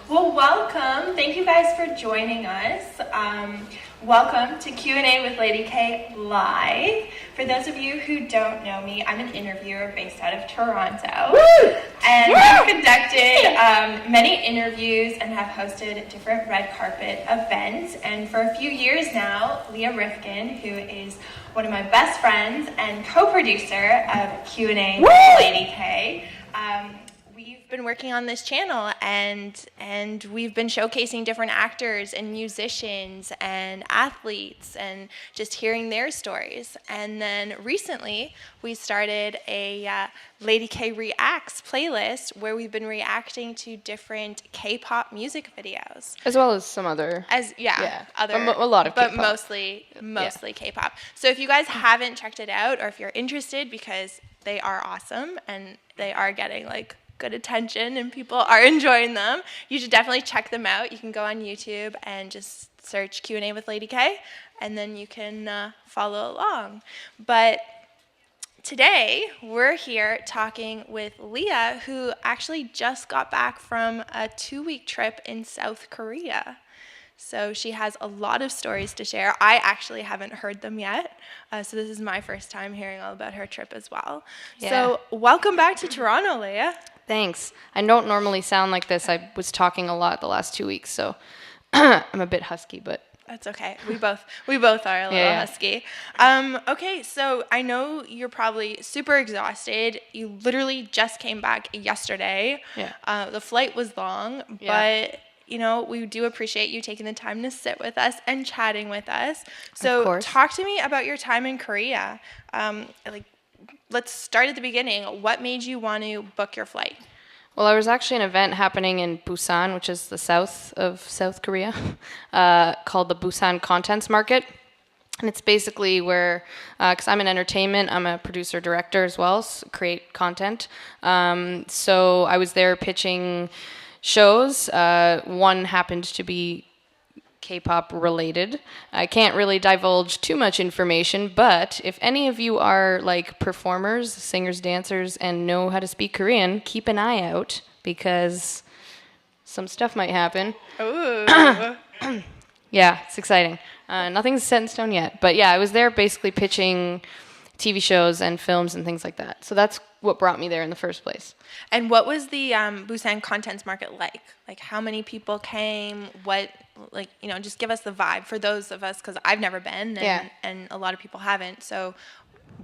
Well, welcome. Thank you guys for joining us. Welcome to Q&A with Lady K Live. For those of you who don't know me, I'm an interviewer based out of Toronto. Woo! And I've conducted many interviews and have hosted different red carpet events. And for a few years now, Leah Rifkin, who is one of my best friends and co-producer of Q&A with Lady K, we've been working on this channel and we've been showcasing different actors and musicians and athletes and just hearing their stories. And then recently we started a Lady K Reacts playlist where we've been reacting to different K-pop music videos. As well as some other. Other, a lot of K-pop. But mostly K-pop. So if you guys haven't checked it out or if you're interested, because they are awesome and they are getting like good attention and people are enjoying them, you should definitely check them out. You can go on YouTube and just search Q&A with Lady K, and then you can follow along. But today we're here talking with Leah, who actually just got back from a 2-week trip in South Korea. So she has a lot of stories to share. I actually haven't heard them yet, so this is my first time hearing all about her trip as well. Yeah. So welcome back to Toronto, Leah. Thanks. I don't normally sound like this. I was talking a lot the last 2 weeks, so I'm a bit husky, but that's okay. We both are a little husky. Okay, so I know you're probably super exhausted. You literally just came back yesterday. Yeah. The flight was long, but you know, we do appreciate you taking the time to sit with us and chatting with us. So talk to me about your time in Korea. Let's start at the beginning. What made you want to book your flight? Well, there was actually an event happening in Busan, which is the south of South Korea, called the Busan Contents Market. And it's basically where, because I'm in entertainment, I'm a producer-director as well, so create content. So I was there pitching shows. One happened to be K-pop related. I can't really divulge too much information, but if any of you are like performers, singers, dancers, and know how to speak Korean, keep an eye out because some stuff might happen. Ooh. Yeah, it's exciting. Nothing's set in stone yet, but yeah, I was there basically pitching TV shows and films and things like that. So that's what brought me there in the first place. And what was the Busan Contents Market like? Like how many people came? What, like, you know, just give us the vibe for those of us, because I've never been and a lot of people haven't. So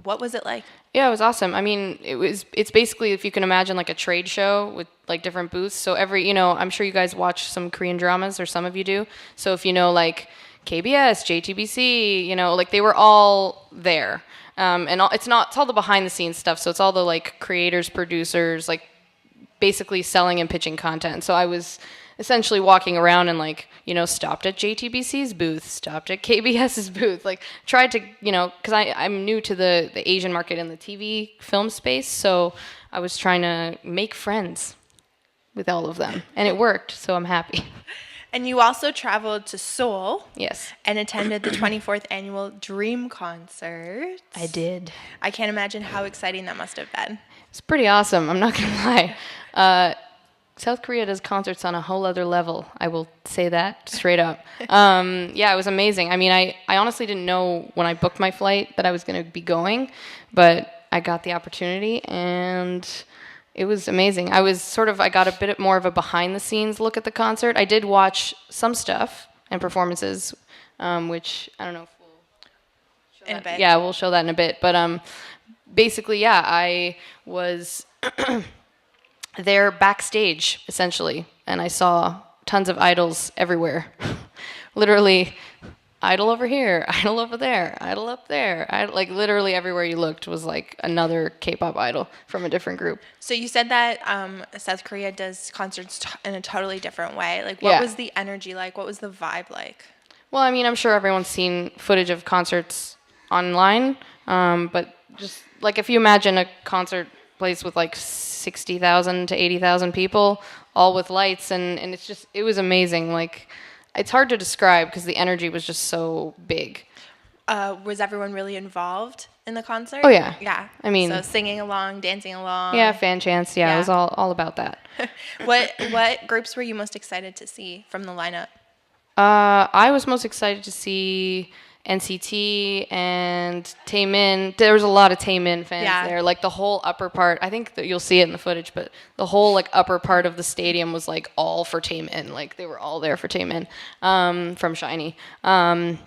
what was it like? Yeah, it was awesome. I mean, it's basically, if you can imagine, like a trade show with like different booths. So I'm sure you guys watch some Korean dramas, or some of you do. So if you know, like KBS, JTBC, like they were all there. It's all the behind the scenes stuff. So it's all the like creators, producers, like basically selling and pitching content. So I was essentially walking around and like, stopped at JTBC's booth, stopped at KBS's booth, like tried to, because I'm new to the Asian market in the TV film space. So I was trying to make friends with all of them, and it worked. So I'm happy. And you also traveled to Seoul. Yes. And attended the 24th annual Dream Concert. I did. I can't imagine how exciting that must have been. It's pretty awesome. I'm not going to lie. South Korea does concerts on a whole other level. I will say that straight up. Yeah, it was amazing. I mean, I honestly didn't know when I booked my flight that I was going to be going, but I got the opportunity and it was amazing. I got a bit more of a behind-the-scenes look at the concert. I did watch some stuff and performances, which I don't know if we'll show in a bit. Yeah, we'll show that in a bit. But basically, yeah, I was there backstage, essentially, and I saw tons of idols everywhere. Literally, idol over here, idol over there, idol up there. Like literally everywhere you looked was like another K-pop idol from a different group. So you said that South Korea does concerts in a totally different way. Like what was the energy like? What was the vibe like? Well, I mean, I'm sure everyone's seen footage of concerts online, but just like if you imagine a concert place with like 60,000 to 80,000 people, all with lights, and it was amazing. Like, it's hard to describe because the energy was just so big. Was everyone really involved in the concert? Oh, yeah. Yeah. I mean... So singing along, dancing along. Yeah, fan chants. Yeah, it was all about that. What groups were you most excited to see from the lineup? I was most excited to see NCT and Taemin. There was a lot of Taemin fans there. Like the whole upper part. I think that you'll see it in the footage, but the whole like upper part of the stadium was like all for Taemin. Like they were all there for Taemin from SHINee. And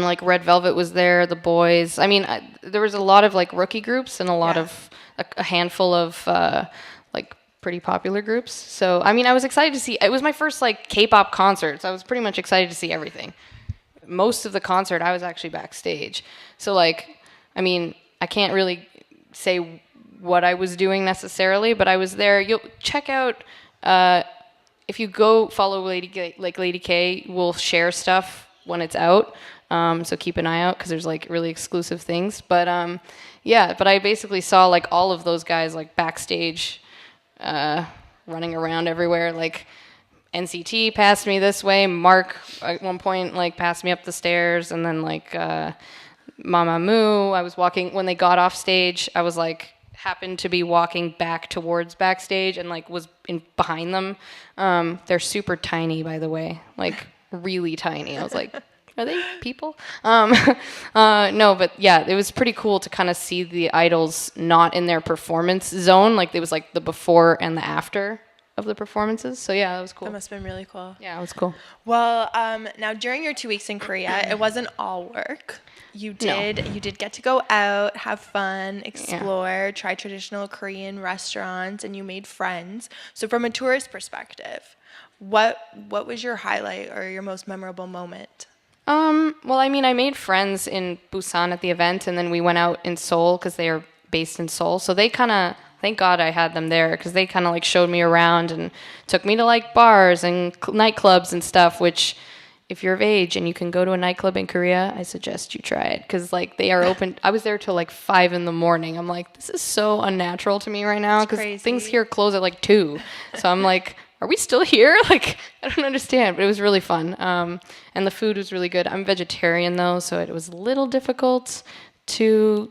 like Red Velvet was there. The boys. I mean, there was a lot of like rookie groups and a lot of a handful of like pretty popular groups. So, I mean, I was excited to see... It was my first, like, K-pop concert, so I was pretty much excited to see everything. Most of the concert, I was actually backstage. So, like, I mean, I can't really say what I was doing necessarily, but I was there. You'll check out... if you go follow Lady K, we'll share stuff when it's out. So keep an eye out, because there's, like, really exclusive things. But, yeah, but I basically saw, like, all of those guys, like, backstage... running around everywhere. Like NCT passed me this way. Mark at one point like passed me up the stairs, and then like Mamamoo. I was walking when they got off stage. I was like happened to be walking back towards backstage and like was in behind them. They're super tiny, by the way, like really tiny. I was like, are they people? No, but yeah, it was pretty cool to kind of see the idols not in their performance zone. Like it was like the before and the after of the performances. So yeah, that was cool. That must have been really cool. Yeah, it was cool. Well, now during your 2 weeks in Korea, it wasn't all work. You did get to go out, have fun, explore, try traditional Korean restaurants, and you made friends. So from a tourist perspective, what was your highlight or your most memorable moment? Well, I mean, I made friends in Busan at the event, and then we went out in Seoul because they are based in Seoul. So they kind of, thank God I had them there, because they kind of like showed me around and took me to like bars and nightclubs and stuff, which if you're of age and you can go to a nightclub in Korea, I suggest you try it, because like they are open. I was there till like 5 a.m. I'm like, this is so unnatural to me right now, because things here close at like 2. So I'm like, are we still here? Like, I don't understand, but it was really fun. And the food was really good. I'm vegetarian, though, so it was a little difficult to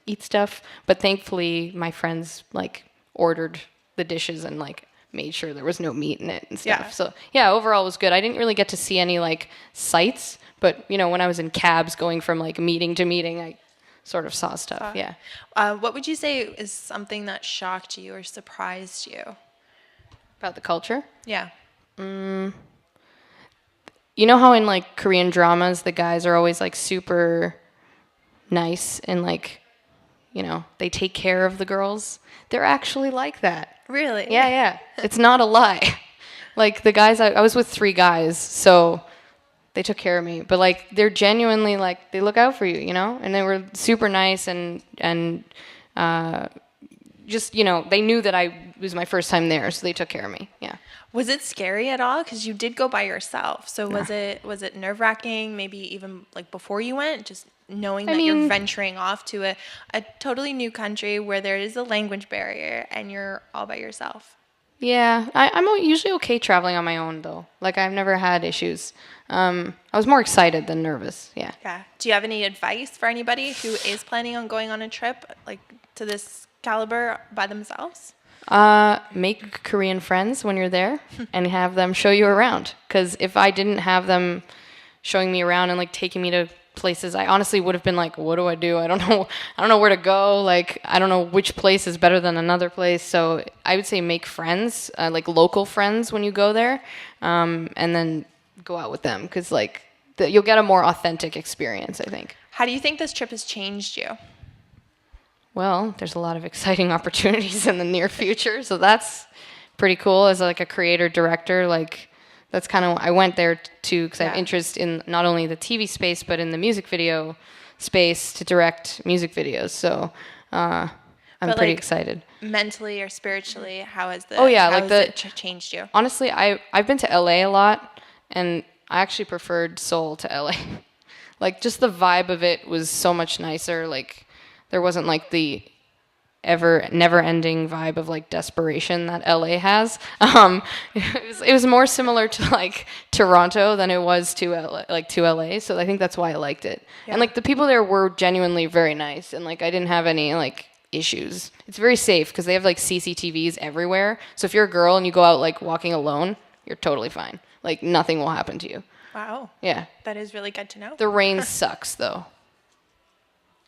eat stuff. But thankfully, my friends, like, ordered the dishes and, like, made sure there was no meat in it and stuff. Yeah. So, yeah, overall it was good. I didn't really get to see any, like, sights. But, you know, when I was in cabs going from, like, meeting to meeting, I sort of saw stuff, yeah. What would you say is something that shocked you or surprised you? About the culture? Yeah. You know how in like Korean dramas the guys are always like super nice and like, you know, they take care of the girls? They're actually like that. Really? Yeah. It's not a lie. Like the guys, I was with 3 guys, so they took care of me. But like they're genuinely like, they look out for you, you know? And they were super nice and just, you know, they knew that it was my first time there, so they took care of me. Yeah. Was it scary at all? Because you did go by yourself. So was it nerve-wracking, maybe even like before you went, just knowing that you're venturing off to a totally new country where there is a language barrier and you're all by yourself? Yeah. I'm usually okay traveling on my own, though. Like, I've never had issues. I was more excited than nervous. Yeah. Yeah. Do you have any advice for anybody who is planning on going on a trip like to this caliber by themselves? Make Korean friends when you're there and have them show you around. Because if I didn't have them showing me around and like taking me to places, I honestly would have been like, what do? I don't know where to go. Like, I don't know which place is better than another place. So I would say make friends, like local friends when you go there, and then go out with them, because like you'll get a more authentic experience, I think. How do you think this trip has changed you? Well, there's a lot of exciting opportunities in the near future, so that's pretty cool. As like a creator director, like that's kind of, I went there too because I have interest in not only the TV space but in the music video space to direct music videos. So I'm pretty excited. Mentally or spiritually, how has it changed you? Honestly, I've been to LA a lot, and I actually preferred Seoul to LA. Like just the vibe of it was so much nicer. Like there wasn't like the never-ending vibe of like desperation that LA has. It was more similar to like Toronto than it was to LA. So I think that's why I liked it. Yeah. And like the people there were genuinely very nice, and like I didn't have any like issues. It's very safe because they have like CCTVs everywhere. So if you're a girl and you go out like walking alone, you're totally fine. Like nothing will happen to you. Wow. Yeah. That is really good to know. The rain sucks though.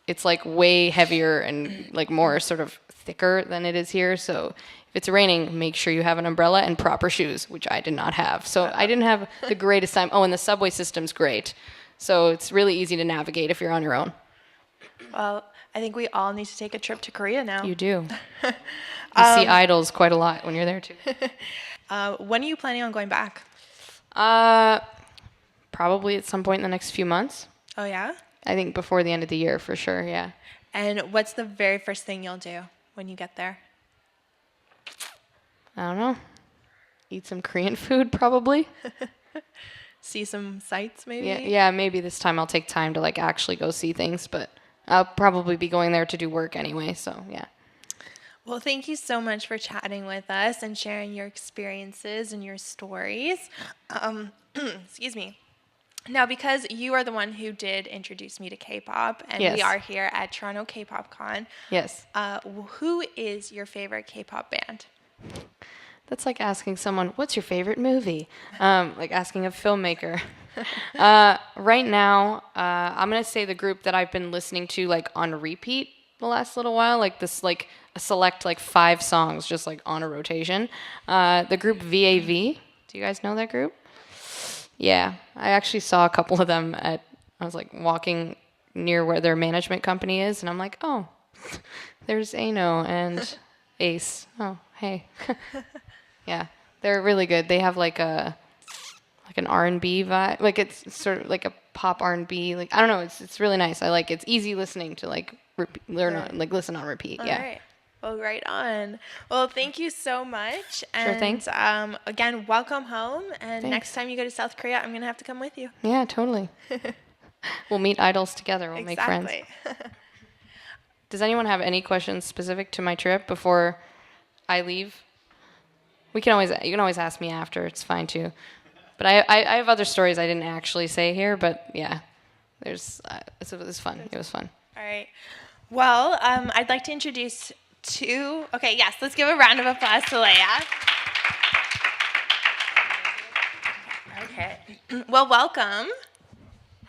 It's like way heavier and like more sort of thicker than it is here. So if it's raining, make sure you have an umbrella and proper shoes, which I did not have. So I didn't have the greatest time. Oh, and the subway system's great. So it's really easy to navigate if you're on your own. Well, I think we all need to take a trip to Korea now. You do. You see idols quite a lot when you're there too. When are you planning on going back? Probably at some point in the next few months. Oh, yeah? I think before the end of the year for sure, yeah. And what's the very first thing you'll do when you get there? I don't know. Eat some Korean food probably. See some sights maybe? Yeah, maybe this time I'll take time to like actually go see things, but I'll probably be going there to do work anyway, so yeah. Well, thank you so much for chatting with us and sharing your experiences and your stories. Excuse me. Now, because you are the one who did introduce me to K-pop, and Yes. we are here at Toronto Kpop Con, Yes. who is your favorite K-pop band? That's like asking someone, what's your favorite movie? Like asking a filmmaker. Right now, I'm going to say the group that I've been listening to like on repeat the last little while, like this, like a select like 5 songs just like on a rotation. The group VAV. Do you guys know that group? Yeah, I actually saw a couple of them I was like walking near where their management company is, and I'm like, oh, there's Ano and Ace. Oh, hey. Yeah, they're really good. They have like an R&B vibe. Like it's sort of like a pop R&B. Like I don't know. It's really nice. I like it. It's easy listening to like listen on repeat. All Yeah. right. Well, right on. Well, thank you so much. Sure thing. And again, welcome home. And Thanks. next time you go to South Korea, I'm going to have to come with you. Yeah, totally. We'll meet idols together. We'll make friends. Does anyone have any questions specific to my trip before I leave? You can always ask me after. It's fine too. But I have other stories I didn't actually say here. But yeah, it was fun. It was fun. All right. Well, I'd like to introduce okay, yes, let's give a round of applause to Leah. Okay. Well, welcome.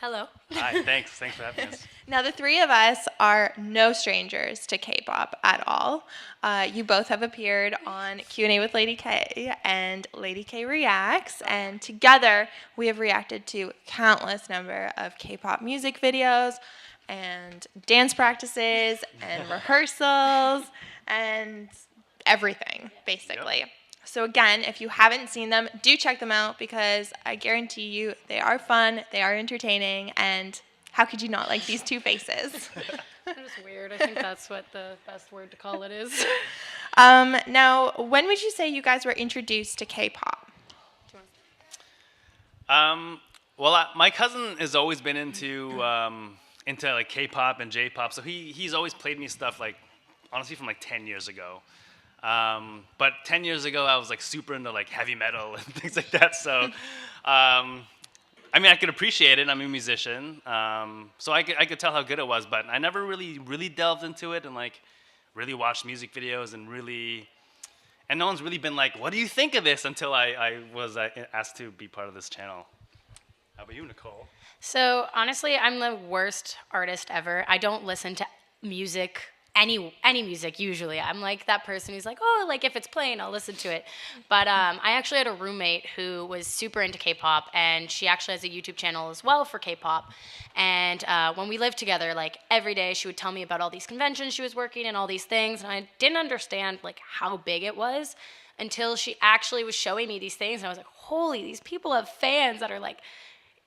Hello. Hi, thanks for having us. Now, the three of us are no strangers to K-pop at all. You both have appeared on Q&A with Lady K and Lady K Reacts, and together we have reacted to countless number of K-pop music videos and dance practices and rehearsals and everything, basically. Yep. So again, if you haven't seen them, do check them out because I guarantee you they are fun, they are entertaining, and how could you not like these two faces? That is weird. I think that's what the best word to call it is. Now, when would you say you guys were introduced to K-pop? Well, my cousin has always been into like K-pop and J-pop, so he's always played me stuff like honestly from like 10 years ago. But 10 years ago, I was like super into like heavy metal and things like that. So, I mean, I could appreciate it. I'm a musician, so I could tell how good it was. But I never really delved into it and like really watched music videos and no one's really been like, "What do you think of this?" until I was asked to be part of this channel. How about you, Nicole? So honestly, I'm the worst artist ever. I don't listen to music, any music usually. I'm like that person who's like, oh, like if it's playing, I'll listen to it. But I actually had a roommate who was super into K-pop, and she actually has a YouTube channel as well for K-pop. And when we lived together, like every day she would tell me about all these conventions she was working and all these things, and I didn't understand like how big it was until she actually was showing me these things, and I was like, holy, these people have fans that are like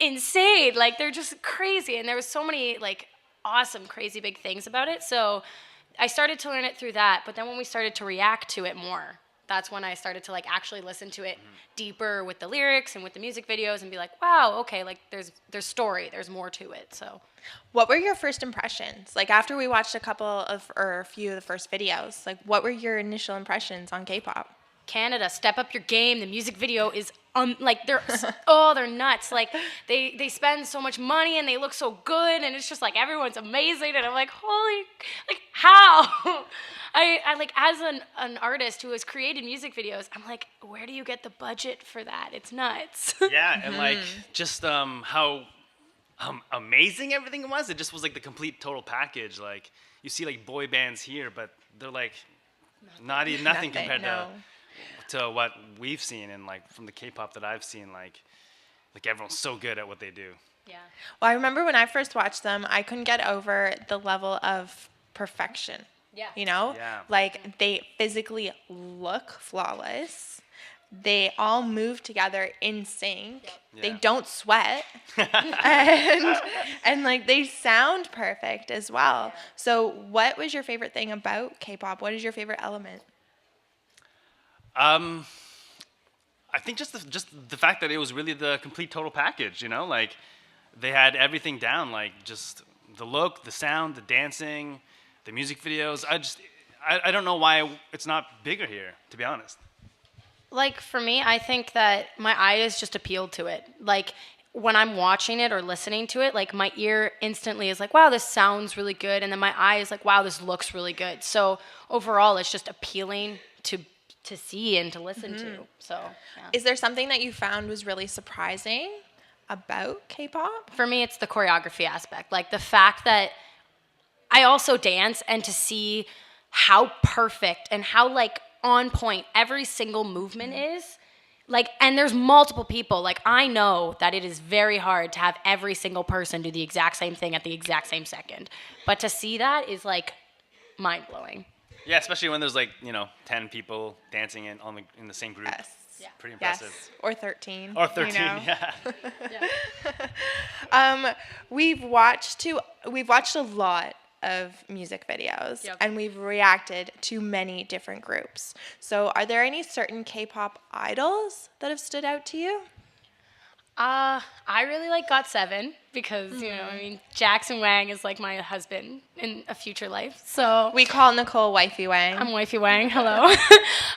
insane, like they're just crazy. And there was so many like awesome, crazy big things about it. So I started to learn it through that, but then when we started to react to it more, that's when I started to like actually listen to it deeper with the lyrics and with the music videos and be like, wow, okay, like there's story, there's more to it. So What were your first impressions? Like after we watched a few of the first videos, like what were your initial impressions on K-pop? Canada, step up your game. The music video is like they're nuts. Like they spend so much money and they look so good and it's just like everyone's amazing and I'm like, holy, like how? I like as an artist who has created music videos, I'm like, where do you get the budget for that? It's nuts. Yeah, and like just how amazing everything was. It just was like the complete total package. Like you see like boy bands here, but they're like nothing compared to what we've seen and like from the K-pop that I've seen. Like everyone's so good at what they do. Yeah. Well, I remember when I first watched them, I couldn't get over the level of perfection. Yeah. You know? Yeah. Like they physically look flawless. They all move together in sync. Yeah. They don't sweat. and like they sound perfect as well. So what was your favorite thing about K-pop? What is your favorite element? I think just the fact that it was really the complete total package, you know, like they had everything down, like just the look, the sound, the dancing, the music videos. I don't know why it's not bigger here, to be honest. Like for me, I think that my eyes just appealed to it. Like when I'm watching it or listening to it, like my ear instantly is like, wow, this sounds really good. And then my eye is like, wow, this looks really good. So overall, it's just appealing to see and to listen to. So yeah. Is there something that you found was really surprising about K-pop? For me, it's the choreography aspect. Like the fact that I also dance and to see how perfect and how like on point every single movement is. Like, and there's multiple people. Like, I know that it is very hard to have every single person do the exact same thing at the exact same second. But to see that is like mind-blowing. Yeah, especially when there's like, 10 people dancing in the same group. Yes. Yeah. Pretty impressive. Yes. Or 13. Or 13, you know? yeah. We've watched a lot of music videos and we've reacted to many different groups. So are there any certain K-pop idols that have stood out to you? I really like GOT7 because, Jackson Wang is like my husband in a future life. So We call Nicole Wifey Wang. I'm Wifey Wang. Hello.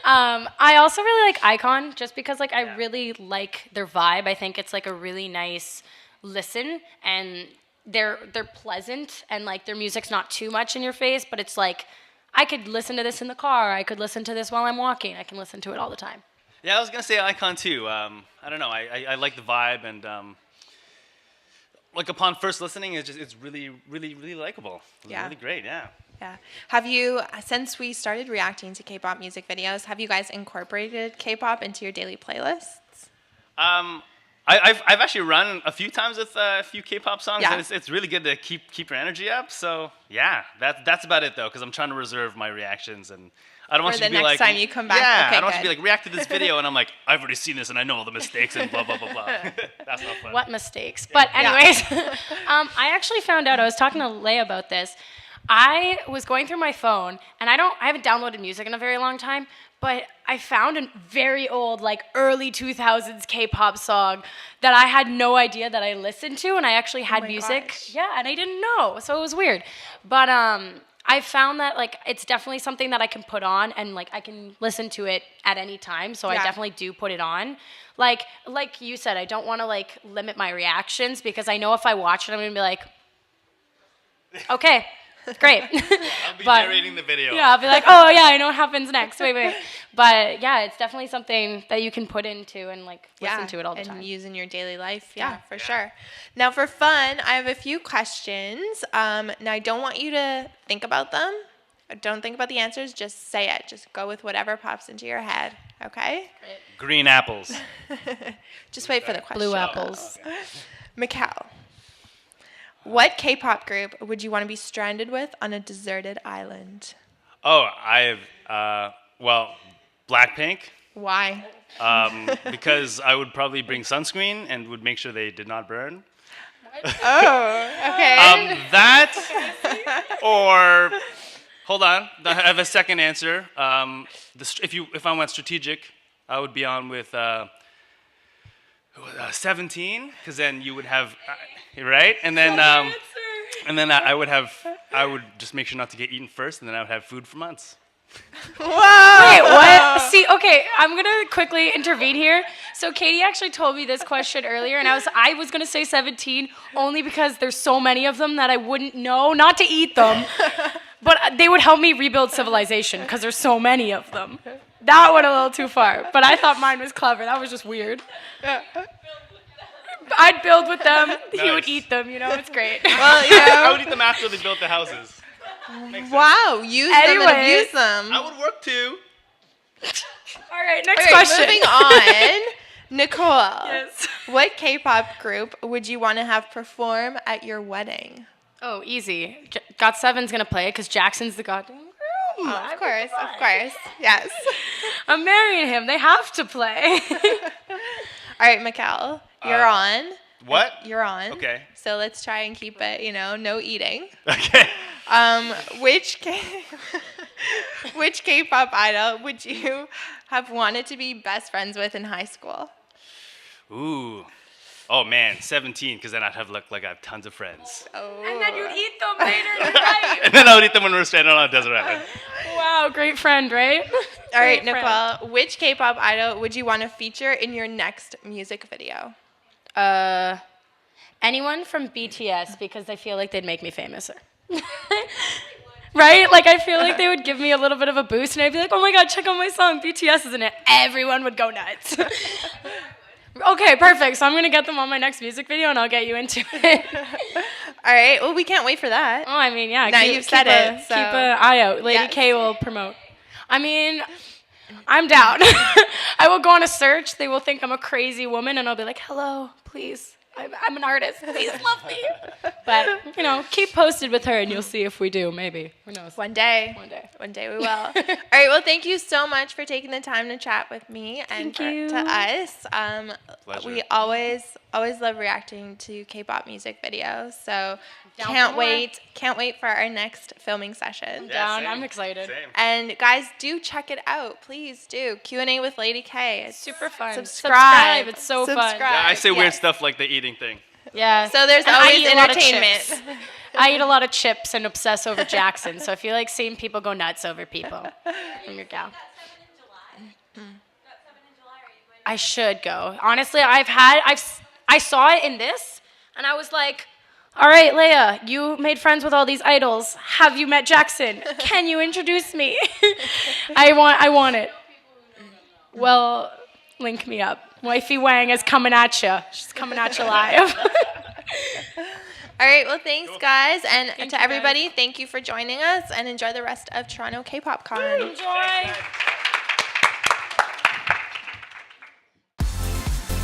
I also really like Icon just because like I really like their vibe. I think it's like a really nice listen and they're pleasant and like their music's not too much in your face, but it's like I could listen to this in the car. I could listen to this while I'm walking. I can listen to it all the time. Yeah, I was gonna say Icon too. I don't know. I like the vibe and like upon first listening, it's really really really likable. It's really great. Yeah. Yeah. Have you, since we started reacting to K-pop music videos, have you guys incorporated K-pop into your daily playlists? I've actually run a few times with a few K-pop songs, Yeah. and it's really good to keep your energy up. So yeah, that's about it though, because I'm trying to reserve my reactions, and I don't want For you to the be next like, time you come back. yeah, Okay, I don't want you good. to be like react to this video, and I'm like, I've already seen this, and I know all the mistakes and blah blah blah blah. That's not fun. What mistakes? But anyways, I actually found out, I was talking to Leah about this. I was going through my phone, and I haven't downloaded music in a very long time, but I found a very old, like early 2000s K-pop song that I had no idea that I listened to, and I actually had my music. gosh. Yeah, and I didn't know, so it was weird. But I found that like it's definitely something that I can put on and like I can listen to it at any time. So I Yeah. definitely do put it on. Like you said, I don't want to like limit my reactions because I know if I watch it, I'm gonna be like, okay, great. I'll be But- narrating the video. Yeah, I'll be like, oh yeah, I know what happens next. Wait. But yeah, it's definitely something that you can put into and like listen to it all the time. And use in your daily life. Yeah, for sure. Now, for fun, I have a few questions. Now, I don't want you to think about them. Don't think about the answers. Just say it. Just go with whatever pops into your head. Okay? Green apples. Just wait for the question. Blue apples. Mikelle, what K-pop group would you want to be stranded with on a deserted island? Oh, well, Blackpink. Why? Because I would probably bring sunscreen and would make sure they did not burn. Oh, okay. That or Hold on. I have a second answer. If I went strategic, I would be on with 17, because then you would have, right? And then I would just make sure not to get eaten first, and then I would have food for months. Whoa! Wait, what? See, okay, I'm gonna quickly intervene here. So Katie actually told me this question earlier, and I was gonna say 17 only because there's so many of them that I wouldn't know not to eat them, but they would help me rebuild civilization because there's so many of them. That went a little too far, but I thought mine was clever. That was just weird. I'd build with them. Nice. He would eat them. It's great. Well, I would eat them after they built the houses. Wow, use them and abuse them. I would work too. All right, next question. Moving on. Nicole, Yes. what K-pop group would you want to have perform at your wedding? Oh, easy. GOT7's gonna play it because Jackson's the goddamn groom. Oh, of course. Yes. I'm marrying him. They have to play. All right, Mikelle, you're on. What? You're on. Okay. So let's try and keep it, no eating. Okay. Which K-pop idol would you have wanted to be best friends with in high school? Ooh. Oh man, 17, because then I'd have looked like I have tons of friends. Oh. And then you'd eat them later tonight. And then I would eat them when we were standing on a desert island. Wow, great friend, right? All right, Great Nicole, friend. which K-pop idol would you want to feature in your next music video? Anyone from BTS, because I feel like they'd make me famouser. Right? Like, I feel like they would give me a little bit of a boost, and I'd be like, oh my god, check out my song, BTS is in it. Everyone would go nuts. Okay, perfect. So I'm going to get them on my next music video, and I'll get you into it. All right, well, we can't wait for that. Oh, I mean, yeah. Now you've said it, so. Keep an eye out. Lady Yes. K will promote. I mean, I'm down. I will go on a search. They will think I'm a crazy woman, and I'll be like, hello, please. I'm an artist. Please love me. But, keep posted with her, and you'll see if we do, maybe. Who knows? One day. One day we will. All right, well, thank you so much for taking the time to chat with me and to us. Pleasure. We always love reacting to K-pop music videos, so Down can't for wait for our next filming session. Down. same. I'm excited. Same. And guys, do check it out. Please do. Q&A with Lady K. It's Super fun. Subscribe. It's so fun. Subscribe. Yeah, I say weird Yes. stuff like the eating thing. Yeah. So there's And I always eat a lot of entertainment. chips. I eat a lot of chips and obsess over Jackson, so I feel like seeing people go nuts over people. From your gal. I should go. Honestly, I saw it in this, and I was like, all right, Leah, you made friends with all these idols. Have you met Jackson? Can you introduce me? I want it. Well, link me up. Wifey Wang is coming at you. She's coming at you live. All right, well, thanks, guys. And Thank to you, everybody, thank you for joining us, and enjoy the rest of Toronto Kpop Con. Enjoy.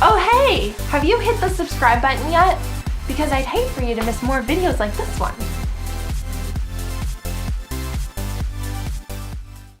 Oh, hey! Have you hit the subscribe button yet? Because I'd hate for you to miss more videos like this one.